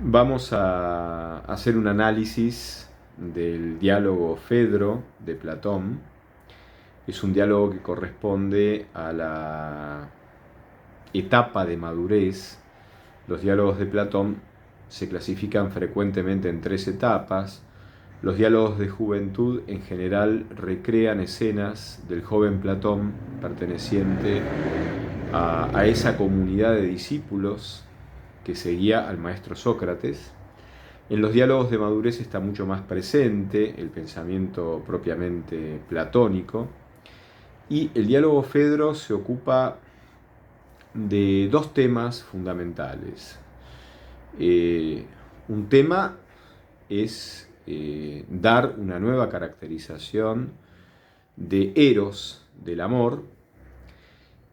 Vamos a hacer un análisis del diálogo Fedro de Platón. Es un diálogo que corresponde a la etapa de madurez. Los diálogos de Platón se clasifican frecuentemente en tres etapas. Los diálogos de juventud en general recrean escenas del joven Platón perteneciente a esa comunidad de discípulos que seguía al maestro Sócrates. En los diálogos de madurez está mucho más presente el pensamiento propiamente platónico, y el diálogo Fedro se ocupa de dos temas fundamentales. Un tema es dar una nueva caracterización de Eros, del amor,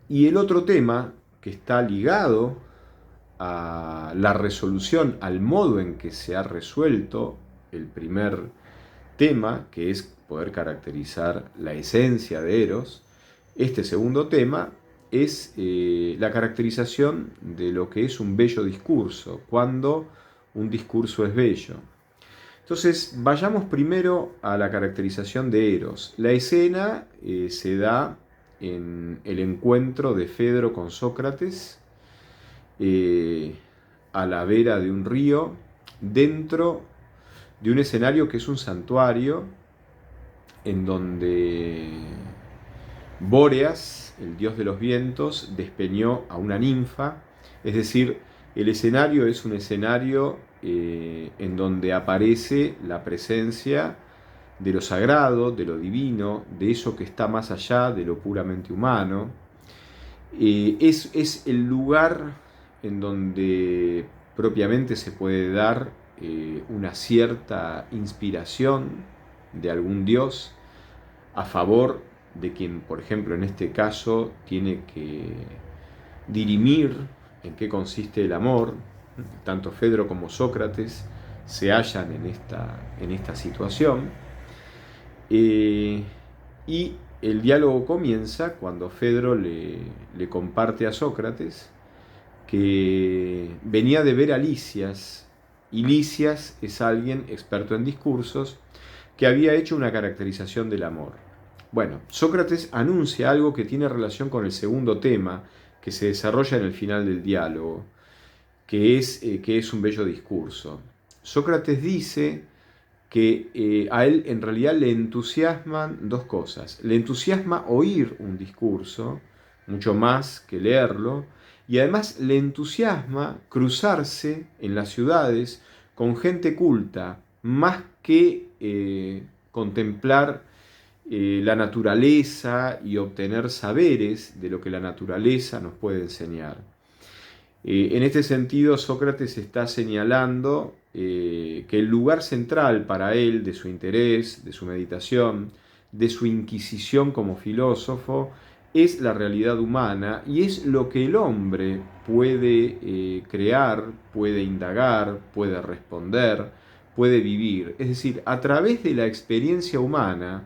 y el otro tema que está ligado a la resolución, al modo en que se ha resuelto el primer tema, que es poder caracterizar la esencia de Eros. Este segundo tema es la caracterización de lo que es un bello discurso, cuando un discurso es bello. Entonces, vayamos primero a la caracterización de Eros. La escena se da en el encuentro de Fedro con Sócrates, a la vera de un río, dentro de un escenario que es un santuario, en donde Bóreas, el dios de los vientos, despeñó a una ninfa. Es decir, el escenario es un escenario en donde aparece la presencia de lo sagrado, de lo divino, de eso que está más allá de lo puramente humano. Es el lugar en donde propiamente se puede dar una cierta inspiración de algún dios a favor de quien, por ejemplo, en este caso, tiene que dirimir en qué consiste el amor. Tanto Fedro como Sócrates se hallan en esta situación. Y el diálogo comienza cuando Fedro le comparte a Sócrates que venía de ver a Lisias, y Lisias es alguien experto en discursos que había hecho una caracterización del amor. Bueno, Sócrates anuncia algo que tiene relación con el segundo tema que se desarrolla en el final del diálogo, que es un bello discurso. Sócrates dice que a él en realidad le entusiasman dos cosas. Le entusiasma oír un discurso, mucho más que leerlo, y además le entusiasma cruzarse en las ciudades con gente culta, más que contemplar la naturaleza y obtener saberes de lo que la naturaleza nos puede enseñar. En este sentido, Sócrates está señalando que el lugar central para él, de su interés, de su meditación, de su inquisición como filósofo, es la realidad humana, y es lo que el hombre puede crear, puede indagar, puede responder, puede vivir. Es decir, a través de la experiencia humana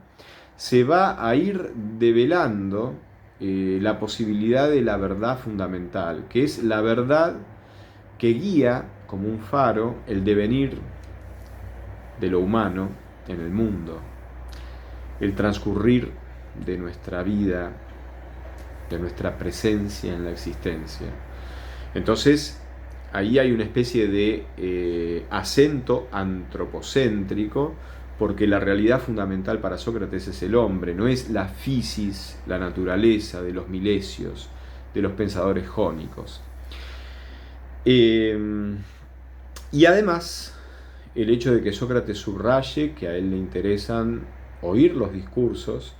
se va a ir develando la posibilidad de la verdad fundamental, que es la verdad que guía como un faro el devenir de lo humano en el mundo, el transcurrir de nuestra vida, de nuestra presencia en la existencia. Entonces, ahí hay una especie de acento antropocéntrico, porque la realidad fundamental para Sócrates es el hombre, no es la physis, la naturaleza de los milesios, de los pensadores jónicos. Y además, el hecho de que Sócrates subraye que a él le interesan oír los discursos,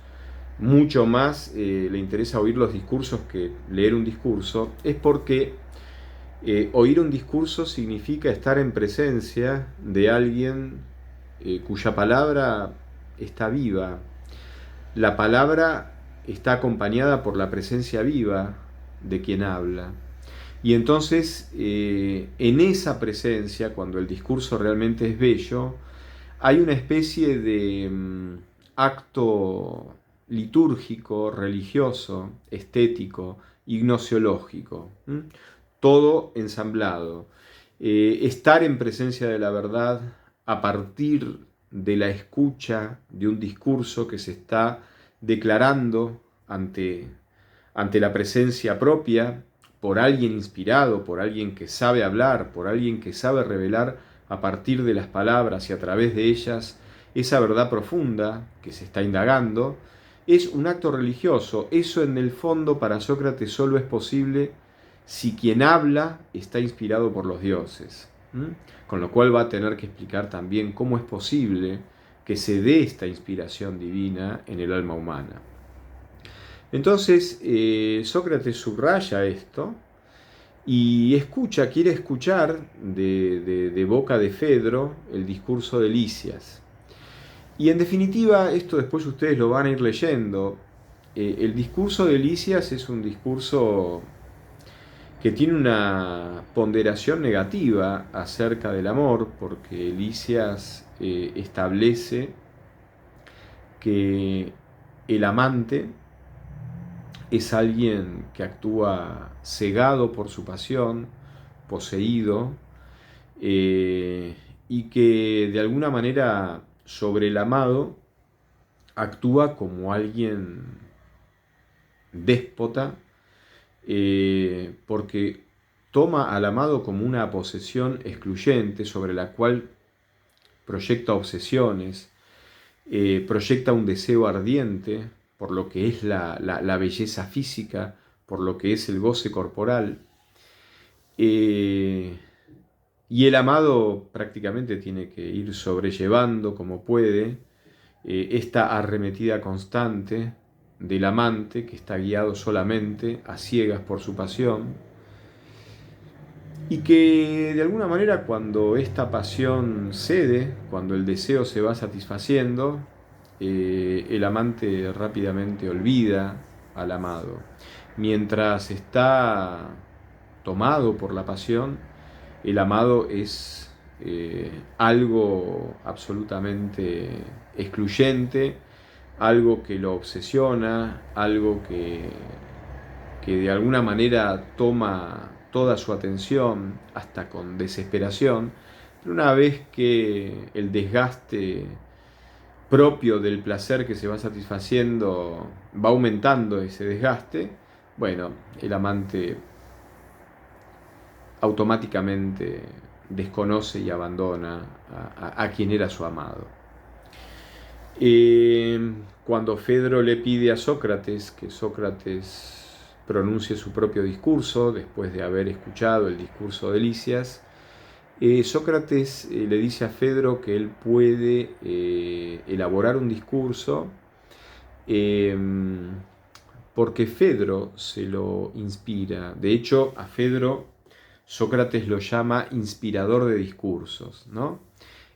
mucho más le interesa oír los discursos que leer un discurso, es porque oír un discurso significa estar en presencia de alguien cuya palabra está viva. La palabra está acompañada por la presencia viva de quien habla. Y entonces, en esa presencia, cuando el discurso realmente es bello, hay una especie de acto litúrgico, religioso, estético, gnosiológico, todo ensamblado. estar en presencia de la verdad a partir de la escucha de un discurso que se está declarando ante la presencia propia por alguien inspirado, por alguien que sabe hablar, por alguien que sabe revelar a partir de las palabras y a través de ellas esa verdad profunda que se está indagando, es un acto religioso. Eso en el fondo para Sócrates solo es posible si quien habla está inspirado por los dioses. Con lo cual va a tener que explicar también cómo es posible que se dé esta inspiración divina en el alma humana. Entonces Sócrates subraya esto y quiere escuchar de boca de Fedro el discurso de Lisias. Y en definitiva, esto después ustedes lo van a ir leyendo, el discurso de Lisias es un discurso que tiene una ponderación negativa acerca del amor, porque Lisias establece que el amante es alguien que actúa cegado por su pasión, poseído, y que de alguna manera sobre el amado actúa como alguien déspota, porque toma al amado como una posesión excluyente sobre la cual proyecta obsesiones, proyecta un deseo ardiente por lo que es la belleza física, por lo que es el goce corporal. Y el amado prácticamente tiene que ir sobrellevando como puede esta arremetida constante del amante que está guiado solamente a ciegas por su pasión, y que de alguna manera cuando esta pasión cede, cuando el deseo se va satisfaciendo, el amante rápidamente olvida al amado. Mientras está tomado por la pasión, el amado es algo absolutamente excluyente, algo que lo obsesiona, algo que de alguna manera toma toda su atención, hasta con desesperación. Pero una vez que el desgaste propio del placer que se va satisfaciendo va aumentando ese desgaste, bueno, el amante automáticamente desconoce y abandona a quien era su amado. Cuando Fedro le pide a Sócrates que Sócrates pronuncie su propio discurso, después de haber escuchado el discurso de Lisias, Sócrates le dice a Fedro que él puede elaborar un discurso porque Fedro se lo inspira. De hecho, a Fedro Sócrates lo llama inspirador de discursos, ¿no?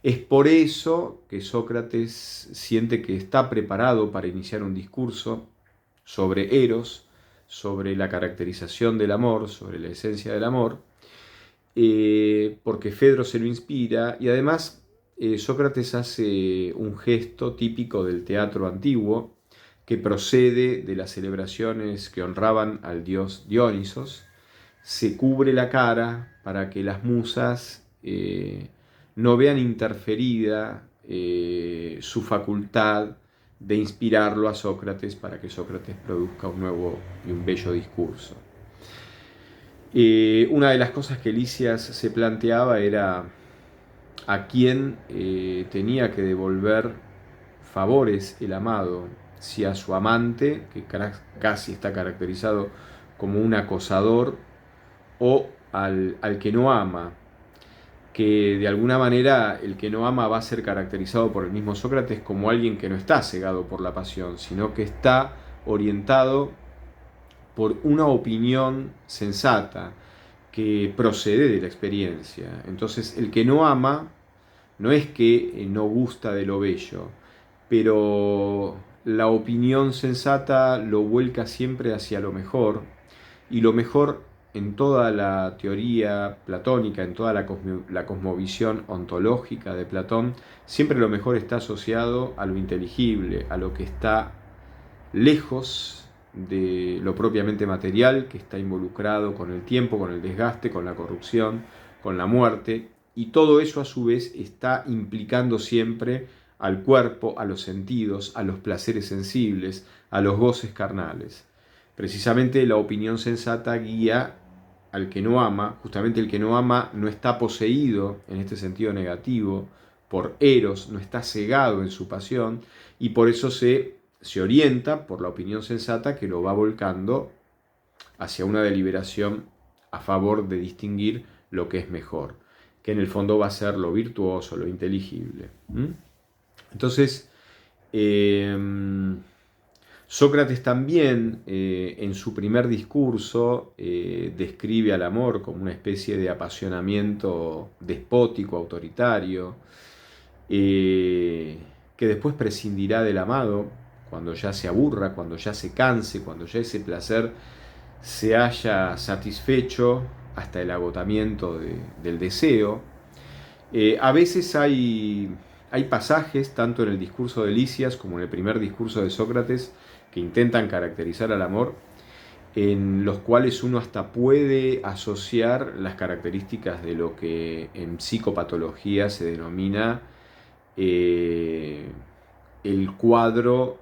Es por eso que Sócrates siente que está preparado para iniciar un discurso sobre Eros, sobre la caracterización del amor, sobre la esencia del amor, porque Fedro se lo inspira, y además Sócrates hace un gesto típico del teatro antiguo que procede de las celebraciones que honraban al dios Dionisos. Se cubre la cara para que las musas no vean interferida su facultad de inspirarlo a Sócrates para que Sócrates produzca un nuevo y un bello discurso. Una de las cosas que Lisias se planteaba era a quién tenía que devolver favores el amado, si a su amante, que casi está caracterizado como un acosador, o al que no ama, que de alguna manera el que no ama va a ser caracterizado por el mismo Sócrates como alguien que no está cegado por la pasión, sino que está orientado por una opinión sensata que procede de la experiencia. Entonces el que no ama no es que no gusta de lo bello, pero la opinión sensata lo vuelca siempre hacia lo mejor, y lo mejor en toda la teoría platónica, en toda la cosmovisión ontológica de Platón, siempre lo mejor está asociado a lo inteligible, a lo que está lejos de lo propiamente material, que está involucrado con el tiempo, con el desgaste, con la corrupción, con la muerte, y todo eso a su vez está implicando siempre al cuerpo, a los sentidos, a los placeres sensibles, a los goces carnales. Precisamente la opinión sensata guía al que no ama. Justamente el que no ama no está poseído en este sentido negativo por eros, no está cegado en su pasión, y por eso se orienta por la opinión sensata que lo va volcando hacia una deliberación a favor de distinguir lo que es mejor, que en el fondo va a ser lo virtuoso, lo inteligible. Entonces, Sócrates también en su primer discurso describe al amor como una especie de apasionamiento despótico, autoritario, que después prescindirá del amado cuando ya se aburra, cuando ya se canse, cuando ya ese placer se haya satisfecho hasta el agotamiento del deseo. A veces hay pasajes, tanto en el discurso de Lisias como en el primer discurso de Sócrates, que intentan caracterizar al amor, en los cuales uno hasta puede asociar las características de lo que en psicopatología se denomina el cuadro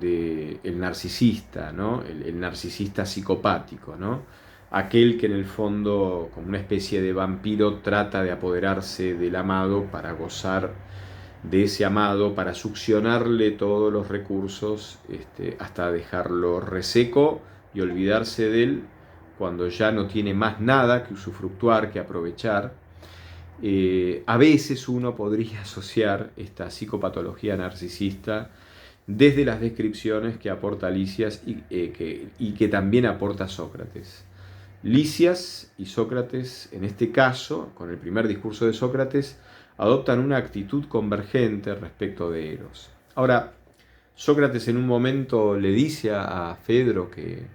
del narcisista, ¿no? El narcisista psicopático, ¿no? Aquel que en el fondo, como una especie de vampiro, trata de apoderarse del amado para gozar de ese amado, para succionarle todos los recursos, hasta dejarlo reseco y olvidarse de él cuando ya no tiene más nada que usufructuar, que aprovechar. A veces uno podría asociar esta psicopatología narcisista desde las descripciones que aporta Lisias y que también aporta Sócrates. Lisias y Sócrates, en este caso, con el primer discurso de Sócrates, adoptan una actitud convergente respecto de Eros. Ahora, Sócrates en un momento le dice a Fedro que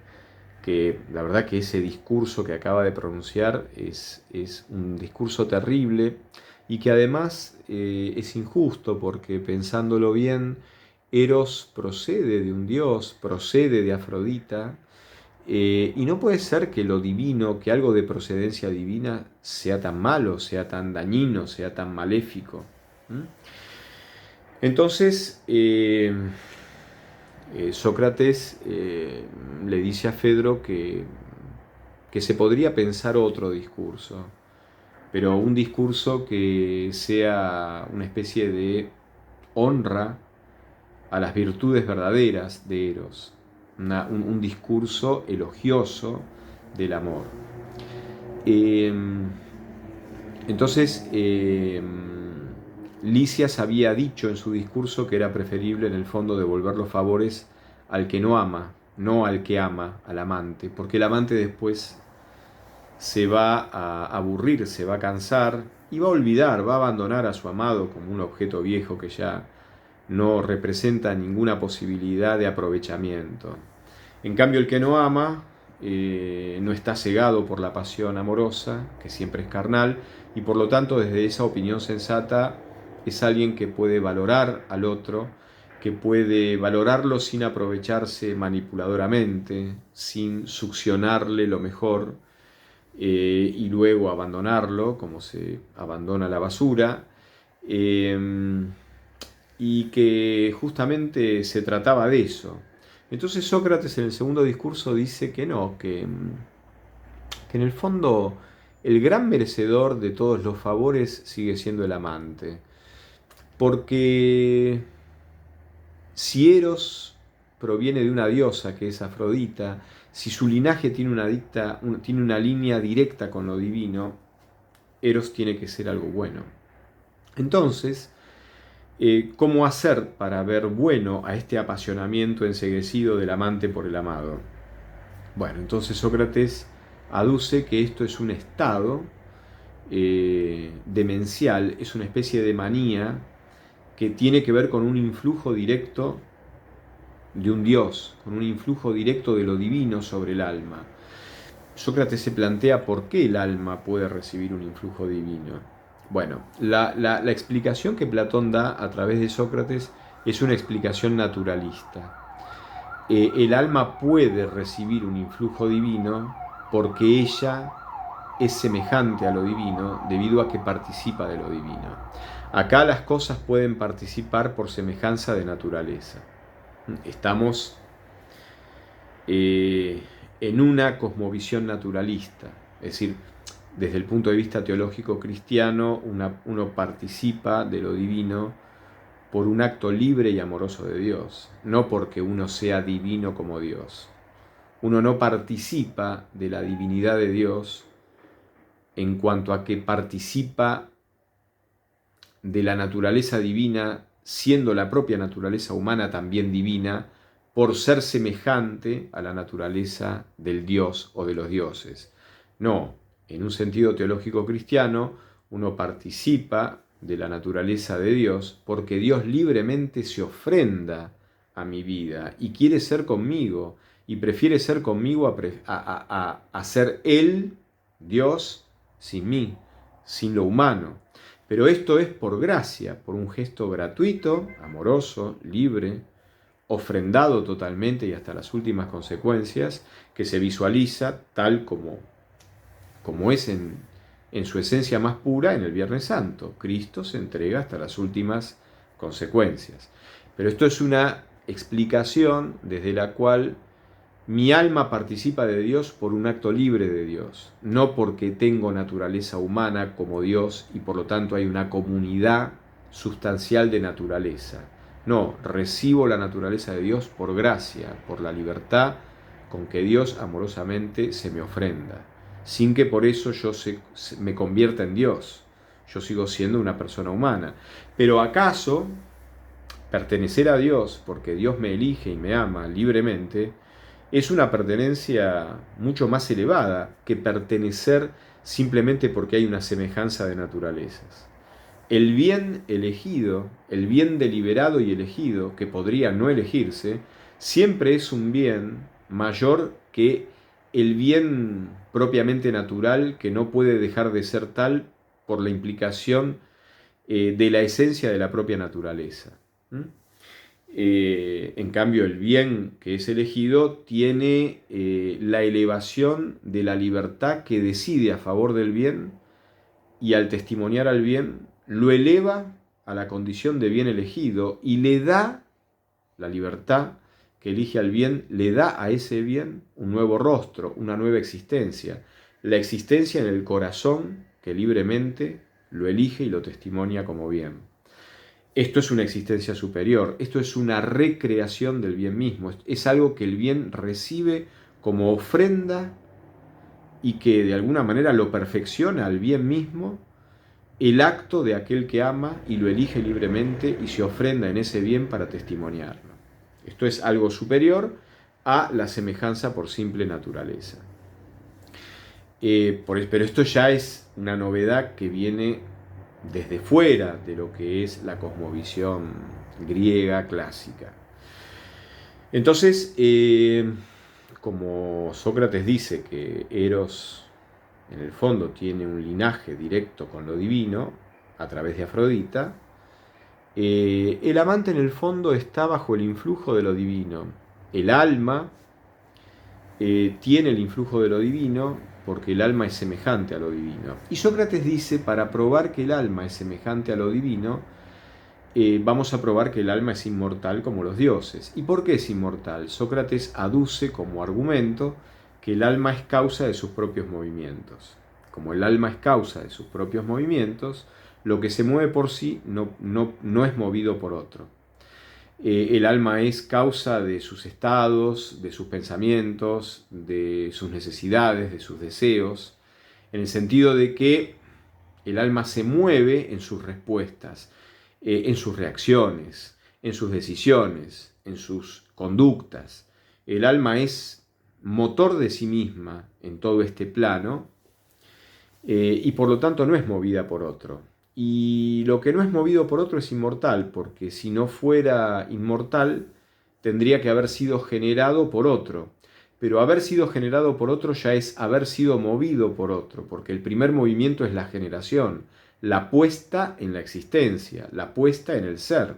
la verdad que ese discurso que acaba de pronunciar es un discurso terrible y que además es injusto porque, pensándolo bien, Eros procede de un dios, procede de Afrodita, y no puede ser que lo divino, que algo de procedencia divina sea tan malo, sea tan dañino, sea tan maléfico. Entonces, Sócrates le dice a Fedro que se podría pensar otro discurso, pero un discurso que sea una especie de honra a las virtudes verdaderas de Eros, un discurso elogioso del amor. Entonces, Lisias había dicho en su discurso que era preferible en el fondo devolver los favores al que no ama, no al que ama, al amante, porque el amante después se va a aburrir, se va a cansar y va a olvidar, va a abandonar a su amado como un objeto viejo que ya no representa ninguna posibilidad de aprovechamiento. En cambio, el que no ama no está cegado por la pasión amorosa, que siempre es carnal, y por lo tanto, desde esa opinión sensata, es alguien que puede valorar al otro, que puede valorarlo sin aprovecharse manipuladoramente, sin succionarle lo mejor y luego abandonarlo, como se abandona la basura, y que justamente se trataba de eso. Entonces Sócrates en el segundo discurso dice que no, que en el fondo el gran merecedor de todos los favores sigue siendo el amante. Porque si Eros proviene de una diosa que es Afrodita, si su linaje tiene una línea directa con lo divino, Eros tiene que ser algo bueno. Entonces, ¿cómo hacer para ver bueno a este apasionamiento enceguecido del amante por el amado? Bueno, entonces Sócrates aduce que esto es un estado demencial, es una especie de manía que tiene que ver con un influjo directo de un dios, con un influjo directo de lo divino sobre el alma. Sócrates se plantea por qué el alma puede recibir un influjo divino. Bueno, la explicación que Platón da a través de Sócrates es una explicación naturalista. El alma puede recibir un influjo divino porque ella es semejante a lo divino debido a que participa de lo divino. Acá las cosas pueden participar por semejanza de naturaleza. Estamos en una cosmovisión naturalista, es decir, desde el punto de vista teológico cristiano, uno participa de lo divino por un acto libre y amoroso de Dios, no porque uno sea divino como Dios. Uno no participa de la divinidad de Dios en cuanto a que participa de la naturaleza divina, siendo la propia naturaleza humana también divina, por ser semejante a la naturaleza del Dios o de los dioses. No, en un sentido teológico cristiano, uno participa de la naturaleza de Dios porque Dios libremente se ofrenda a mi vida y quiere ser conmigo y prefiere ser conmigo a ser Él, Dios, sin mí, sin lo humano. Pero esto es por gracia, por un gesto gratuito, amoroso, libre, ofrendado totalmente y hasta las últimas consecuencias, que se visualiza tal como es en su esencia más pura en el Viernes Santo. Cristo se entrega hasta las últimas consecuencias. Pero esto es una explicación desde la cual mi alma participa de Dios por un acto libre de Dios, no porque tengo naturaleza humana como Dios y por lo tanto hay una comunidad sustancial de naturaleza. No, recibo la naturaleza de Dios por gracia, por la libertad con que Dios amorosamente se me ofrenda, sin que por eso yo me convierta en Dios. Yo sigo siendo una persona humana. Pero ¿acaso pertenecer a Dios, porque Dios me elige y me ama libremente, es una pertenencia mucho más elevada que pertenecer simplemente porque hay una semejanza de naturalezas? El bien elegido, el bien deliberado y elegido, que podría no elegirse, siempre es un bien mayor que el bien propiamente natural, que no puede dejar de ser tal por la implicación de la esencia de la propia naturaleza. En cambio, el bien que es elegido tiene la elevación de la libertad que decide a favor del bien y al testimoniar al bien lo eleva a la condición de bien elegido y le da la libertad que elige al bien, le da a ese bien un nuevo rostro, una nueva existencia, la existencia en el corazón que libremente lo elige y lo testimonia como bien. Esto es una existencia superior, esto es una recreación del bien mismo, es algo que el bien recibe como ofrenda y que de alguna manera lo perfecciona al bien mismo, el acto de aquel que ama y lo elige libremente y se ofrenda en ese bien para testimoniarlo. Esto es algo superior a la semejanza por simple naturaleza. Pero esto ya es una novedad que viene desde fuera de lo que es la cosmovisión griega clásica. Entonces, como Sócrates dice que Eros en el fondo tiene un linaje directo con lo divino a través de Afrodita, el amante en el fondo está bajo el influjo de lo divino. El alma tiene el influjo de lo divino porque el alma es semejante a lo divino. Y Sócrates dice, para probar que el alma es semejante a lo divino, vamos a probar que el alma es inmortal como los dioses. ¿Y por qué es inmortal? Sócrates aduce como argumento que el alma es causa de sus propios movimientos. Como el alma es causa de sus propios movimientos, lo que se mueve por sí no es movido por otro. El alma es causa de sus estados, de sus pensamientos, de sus necesidades, de sus deseos, en el sentido de que el alma se mueve en sus respuestas, en sus reacciones, en sus decisiones, en sus conductas. El alma es motor de sí misma en todo este plano y por lo tanto no es movida por otro. Y lo que no es movido por otro es inmortal, porque si no fuera inmortal, tendría que haber sido generado por otro. Pero haber sido generado por otro ya es haber sido movido por otro, porque el primer movimiento es la generación, la puesta en la existencia, la puesta en el ser.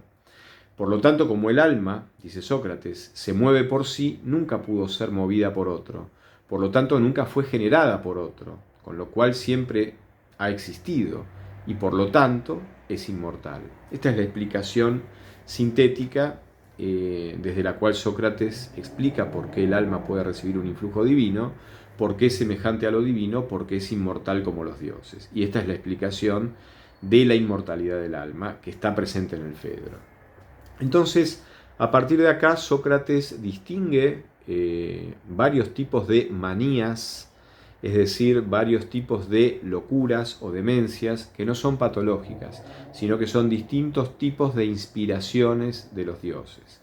Por lo tanto, como el alma, dice Sócrates, se mueve por sí, nunca pudo ser movida por otro. Por lo tanto, nunca fue generada por otro. con lo cual siempre ha existido y por lo tanto es inmortal. Esta es la explicación sintética desde la cual Sócrates explica por qué el alma puede recibir un influjo divino, por qué es semejante a lo divino, porque es inmortal como los dioses. Y esta es la explicación de la inmortalidad del alma que está presente en el Fedro. Entonces, a partir de acá, Sócrates distingue varios tipos de manías, es decir, varios tipos de locuras o demencias que no son patológicas, sino que son distintos tipos de inspiraciones de los dioses.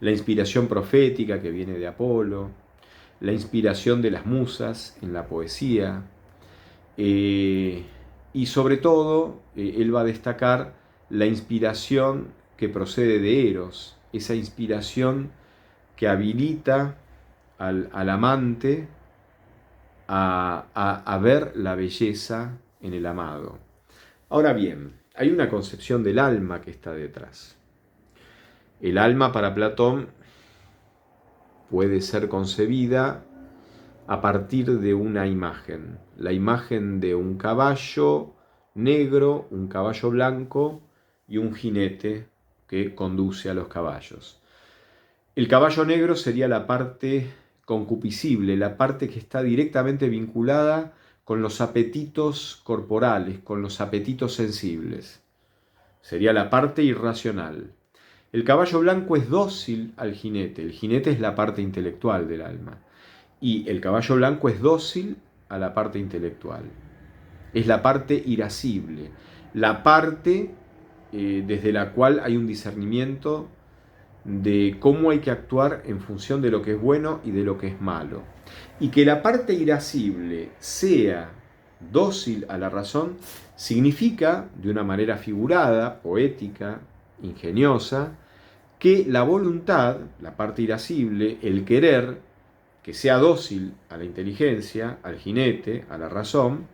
La inspiración profética que viene de Apolo, la inspiración de las musas en la poesía, y sobre todo él va a destacar la inspiración que procede de Eros, esa inspiración que habilita al amante a ver la belleza en el amado. Ahora bien, hay una concepción del alma que está detrás. El alma para Platón puede ser concebida a partir de una imagen, la imagen de un caballo negro, un caballo blanco y un jinete que conduce a los caballos. El caballo negro sería la parte concupiscible, la parte que está directamente vinculada con los apetitos corporales, con los apetitos sensibles. Sería la parte irracional. El caballo blanco es dócil al jinete, el jinete es la parte intelectual del alma. Y el caballo blanco es dócil a la parte intelectual. Es la parte irascible, la parte desde la cual hay un discernimiento de cómo hay que actuar en función de lo que es bueno y de lo que es malo. Y que la parte irascible sea dócil a la razón significa, de una manera figurada, poética, ingeniosa, que la voluntad, la parte irascible, el querer, que sea dócil a la inteligencia, al jinete, a la razón,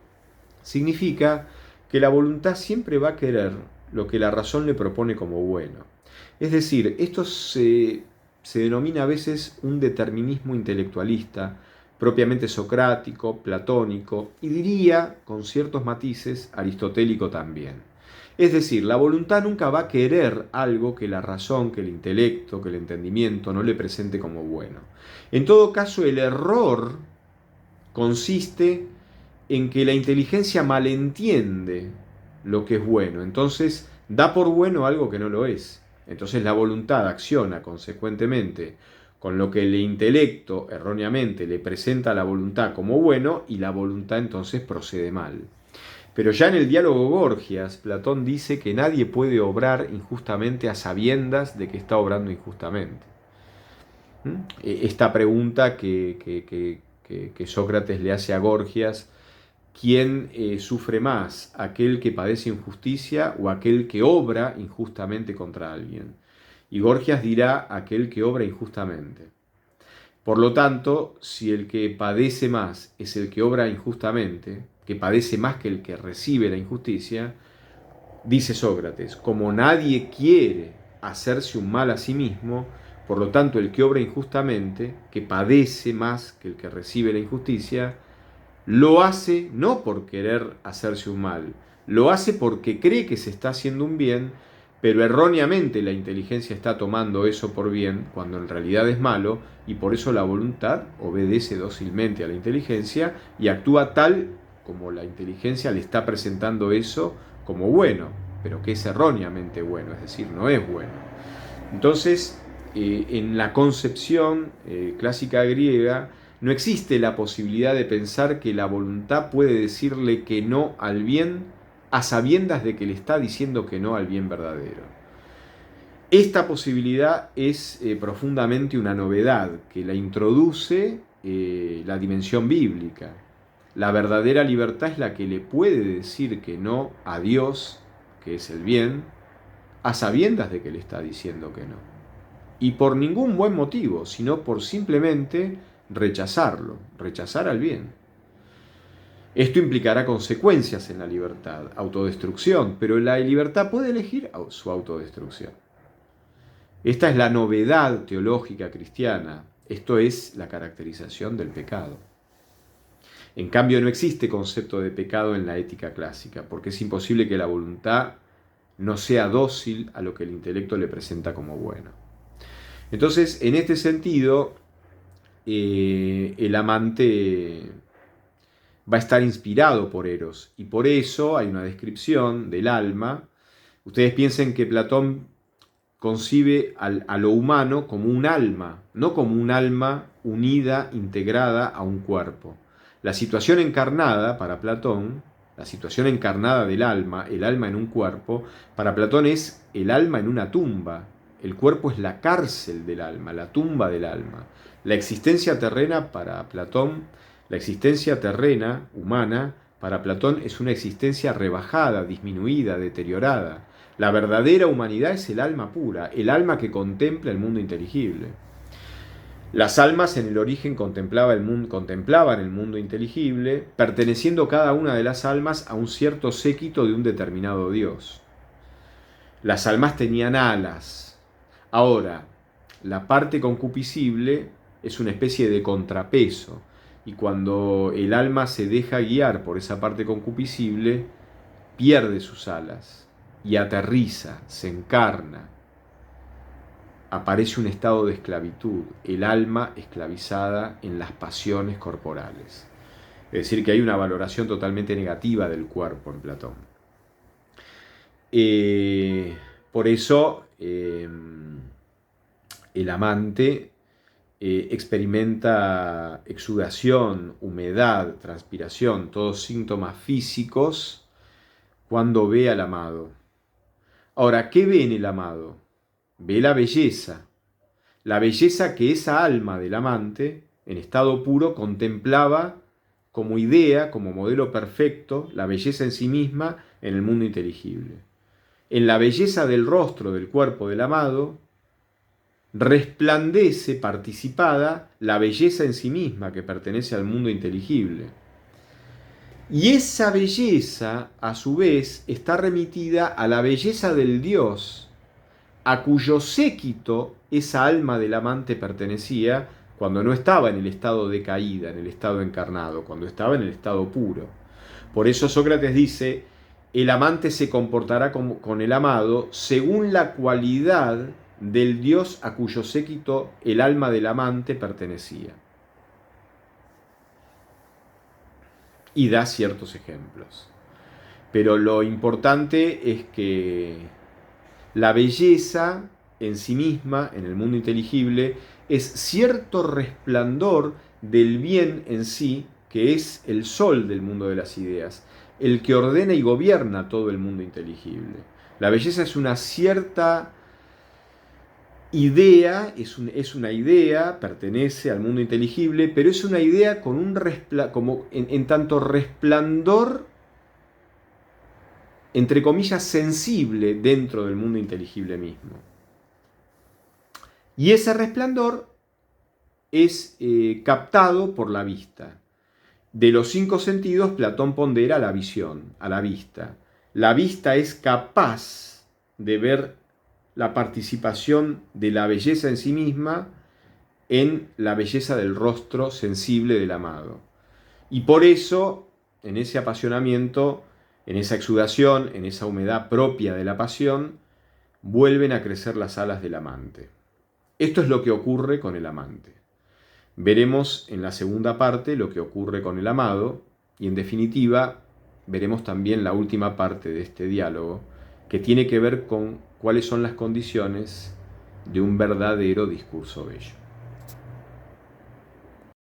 significa que la voluntad siempre va a querer lo que la razón le propone como bueno. Es decir, esto se denomina a veces un determinismo intelectualista, propiamente socrático, platónico, y diría, con ciertos matices, aristotélico también. Es decir, la voluntad nunca va a querer algo que la razón, que el intelecto, que el entendimiento no le presente como bueno. En todo caso, el error consiste en que la inteligencia malentiende lo que es bueno. Entonces, da por bueno algo que no lo es. Entonces, la voluntad acciona consecuentemente con lo que el intelecto erróneamente le presenta a la voluntad como bueno y la voluntad entonces procede mal. Pero ya en el diálogo Gorgias, Platón dice que nadie puede obrar injustamente a sabiendas de que está obrando injustamente. Esta pregunta que Sócrates le hace a Gorgias, ¿quién sufre más? ¿Aquel que padece injusticia o aquel que obra injustamente contra alguien? Y Gorgias dirá aquel que obra injustamente. Por lo tanto, si el que padece más es el que obra injustamente, que padece más que el que recibe la injusticia, dice Sócrates, como nadie quiere hacerse un mal a sí mismo, por lo tanto el que obra injustamente, que padece más que el que recibe la injusticia, lo hace no por querer hacerse un mal, lo hace porque cree que se está haciendo un bien, pero erróneamente la inteligencia está tomando eso por bien, cuando en realidad es malo, y por eso la voluntad obedece dócilmente a la inteligencia y actúa tal como la inteligencia le está presentando eso como bueno, pero que es erróneamente bueno, es decir, no es bueno. Entonces, en la concepción clásica griega, no existe la posibilidad de pensar que la voluntad puede decirle que no al bien a sabiendas de que le está diciendo que no al bien verdadero. Esta posibilidad es profundamente una novedad que la introduce la dimensión bíblica. La verdadera libertad es la que le puede decir que no a Dios, que es el bien, a sabiendas de que le está diciendo que no. Y por ningún buen motivo, sino por simplemente rechazarlo, rechazar al bien. Esto implicará consecuencias en la libertad, autodestrucción, pero la libertad puede elegir su autodestrucción. Esta es la novedad teológica cristiana, esto es la caracterización del pecado. En cambio, no existe concepto de pecado en la ética clásica, porque es imposible que la voluntad no sea dócil a lo que el intelecto le presenta como bueno. Entonces, en este sentido, el amante va a estar inspirado por Eros, y por eso hay una descripción del alma. Ustedes piensen que Platón concibe a lo humano como un alma, no como un alma unida, integrada a un cuerpo. La situación encarnada para Platón, la situación encarnada del alma, el alma en un cuerpo, para Platón es el alma en una tumba. El cuerpo es la cárcel del alma, la tumba del alma. La existencia terrena para Platón, la existencia terrena, humana, para Platón es una existencia rebajada, disminuida, deteriorada. La verdadera humanidad es el alma pura, el alma que contempla el mundo inteligible. Las almas en el origen contemplaban el mundo inteligible, perteneciendo cada una de las almas a un cierto séquito de un determinado Dios. Las almas tenían alas. Ahora, la parte concupiscible es una especie de contrapeso, y cuando el alma se deja guiar por esa parte concupiscible, pierde sus alas y aterriza, se encarna. Aparece un estado de esclavitud, el alma esclavizada en las pasiones corporales. Es decir, que hay una valoración totalmente negativa del cuerpo en Platón. Por eso el amante experimenta exudación, humedad, transpiración, todos síntomas físicos cuando ve al amado. Ahora, ¿qué ve en el amado? Ve la belleza que esa alma del amante, en estado puro, contemplaba como idea, como modelo perfecto, la belleza en sí misma en el mundo inteligible. En la belleza del rostro, del cuerpo del amado, resplandece participada la belleza en sí misma que pertenece al mundo inteligible. Y esa belleza, a su vez, está remitida a la belleza del Dios, a cuyo séquito esa alma del amante pertenecía cuando no estaba en el estado de caída, en el estado encarnado, cuando estaba en el estado puro. Por eso Sócrates dice, el amante se comportará con el amado según la cualidad del Dios a cuyo séquito el alma del amante pertenecía. Y da ciertos ejemplos. Pero lo importante es que la belleza en sí misma, en el mundo inteligible, es cierto resplandor del bien en sí, que es el sol del mundo de las ideas, el que ordena y gobierna todo el mundo inteligible. La belleza es una cierta idea, es una idea, pertenece al mundo inteligible, pero es una idea con un como en tanto resplandor, entre comillas, sensible dentro del mundo inteligible mismo. Y ese resplandor es captado por la vista. De los 5 sentidos, Platón pondera la visión, a la vista. La vista es capaz de ver la participación de la belleza en sí misma en la belleza del rostro sensible del amado. Y por eso, en ese apasionamiento, en esa exudación, en esa humedad propia de la pasión, vuelven a crecer las alas del amante. Esto es lo que ocurre con el amante. Veremos en la segunda parte lo que ocurre con el amado y en definitiva veremos también la última parte de este diálogo que tiene que ver con cuáles son las condiciones de un verdadero discurso bello.